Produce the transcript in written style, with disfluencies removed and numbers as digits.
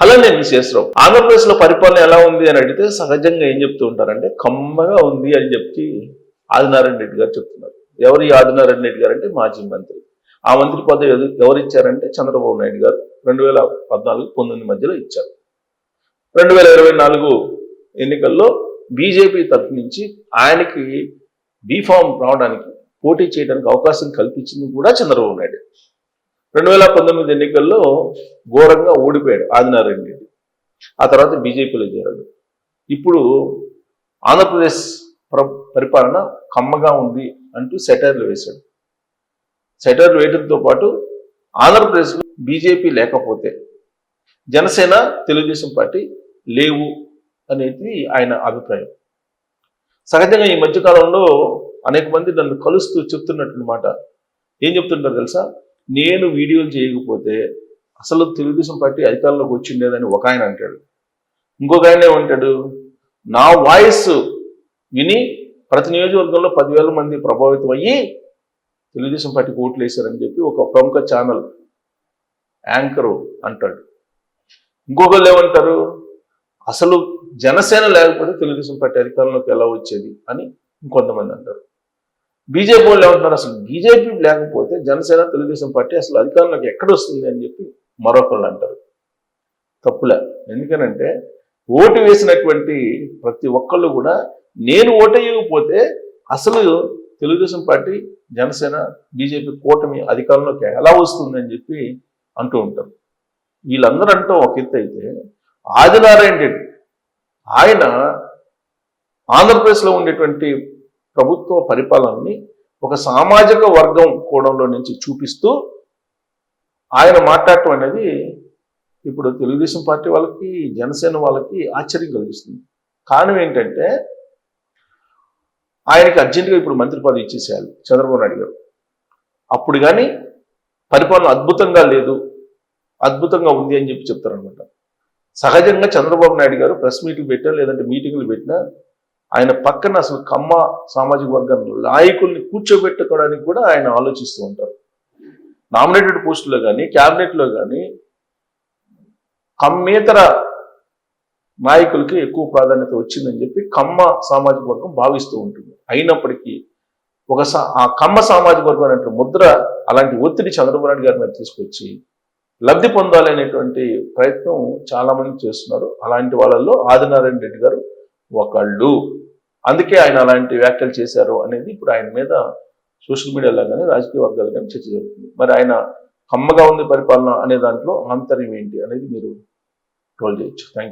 అలానే శేషరావు ఆంధ్రప్రదేశ్ లో పరిపాలన ఎలా ఉంది అని అడిగితే సహజంగా ఏం చెప్తూ ఉంటారంటే కమ్మగా ఉంది అని చెప్పి ఆదినారాయణ రెడ్డి గారు చెప్తున్నారు. ఎవరు ఈ ఆదినారాయణ రెడ్డి గారు అంటే మాజీ మంత్రి. ఆ మంత్రి పదవి ఎవరు ఇచ్చారంటే చంద్రబాబు నాయుడు గారు 2014-19 మధ్యలో ఇచ్చారు. 2024 ఎన్నికల్లో బీజేపీ తరఫు నుంచి ఆయనకి బీఫామ్ రావడానికి పోటీ చేయడానికి అవకాశం కల్పించింది కూడా చంద్రబాబు నాయుడు. 2019 ఎన్నికల్లో ఘోరంగా ఓడిపోయాడు ఆదినారాయణ రెడ్డి. ఆ తర్వాత బీజేపీలో చేరాడు. ఇప్పుడు ఆంధ్రప్రదేశ్ పరిపాలన కమ్మగా ఉంది అంటూ సెటైర్లు వేశాడు. సెటైర్లు వేయడంతో పాటు ఆంధ్రప్రదేశ్లో బీజేపీ లేకపోతే జనసేన తెలుగుదేశం పార్టీ లేవు అనేది ఆయన అభిప్రాయం. సహజంగా ఈ మధ్యకాలంలో అనేక మంది నన్ను కలుస్తూ చెప్తున్నటువంటి మాట ఏం చెప్తుంటారు తెలుసా, నేను వీడియోలు చేయకపోతే అసలు తెలుగుదేశం పార్టీ అధికారంలోకి వచ్చిండేదని ఒక ఆయన అంటాడు. ఇంకొక ఆయన ఏమంటాడు, నా వాయిస్ విని ప్రతి నియోజకవర్గంలో 10,000 మంది ప్రభావితం అయ్యి తెలుగుదేశం పార్టీకి ఓట్లు వేశారని చెప్పి ఒక ప్రముఖ ఛానల్ యాంకరు అంటాడు. ఇంకొకళ్ళు ఏమంటారు, అసలు జనసేన లేకపోతే తెలుగుదేశం పార్టీ అధికారంలోకి ఎలా వచ్చేది అని ఇంకొంతమంది అంటారు. బీజేపీ వాళ్ళు ఏమంటున్నారు, అసలు బీజేపీ లేకపోతే జనసేన తెలుగుదేశం పార్టీ అసలు అధికారంలోకి ఎక్కడ వస్తుంది అని చెప్పి మరొకళ్ళు అంటారు. తప్పులే. ఎందుకనంటే ఓటు వేసినటువంటి ప్రతి ఒక్కళ్ళు కూడా నేను ఓటేయకపోతే అసలు తెలుగుదేశం పార్టీ జనసేన బీజేపీ కూటమి అధికారంలోకి ఎలా వస్తుందని చెప్పి అంటూ ఉంటారు. వీళ్ళందరూ అంటూ ఒక ఎత్తు అయితే ఆదినారాయణ రెడ్డి ఆయన ఆంధ్రప్రదేశ్లో ఉండేటువంటి ప్రభుత్వ పరిపాలనని ఒక సామాజిక వర్గం కోణంలో నుంచి చూపిస్తూ ఆయన మాట్లాడటం అనేది ఇప్పుడు తెలుగుదేశం పార్టీ వాళ్ళకి జనసేన వాళ్ళకి ఆశ్చర్యం కలిగిస్తుంది. కారణం ఏంటంటే ఆయనకి అర్జెంటుగా ఇప్పుడు మంత్రి పదవి ఇచ్చేసేయాలి చంద్రబాబు నాయుడు గారు. అప్పుడు కానీ పరిపాలన అద్భుతంగా లేదు, అద్భుతంగా ఉంది అని చెప్పి చెప్తారనమాట. సహజంగా చంద్రబాబు నాయుడు గారు ప్రెస్ మీటింగ్ పెట్టినా లేదంటే మీటింగ్లు పెట్టినా ఆయన పక్కన అసలు కమ్మ సామాజిక వర్గం నాయకుల్ని కూర్చోబెట్టుకోవడానికి కూడా ఆయన ఆలోచిస్తూ ఉంటారు. నామినేటెడ్ పోస్టులో కానీ క్యాబినెట్లో కానీ కమ్మేతర నాయకులకి ఎక్కువ ప్రాధాన్యత వచ్చిందని చెప్పి కమ్మ సామాజిక వర్గం భావిస్తూ ఉంటుంది. అయినప్పటికీ ఆ కమ్మ సామాజిక వర్గం అనే ముద్ర అలాంటి ఒత్తిడి చంద్రబాబు నాయుడు గారి మీద తీసుకొచ్చి లబ్ధి పొందాలనేటువంటి ప్రయత్నం చాలా మంది చేస్తున్నారు. అలాంటి వాళ్ళల్లో ఆదినారాయణ రెడ్డి గారు ఒకళ్ళు. అందుకే ఆయన అలాంటి వ్యాఖ్యలు చేశారు అనేది ఇప్పుడు ఆయన మీద సోషల్ మీడియాలో కానీ రాజకీయ వర్గాలు కానీ చర్చ జరుగుతుంది. మరి ఆయన కమ్మగా ఉంది పరిపాలన అనే దాంట్లో ఆంతర్యం ఏంటి అనేది మీరు ట్రోల్ చేయొచ్చు. Thank you.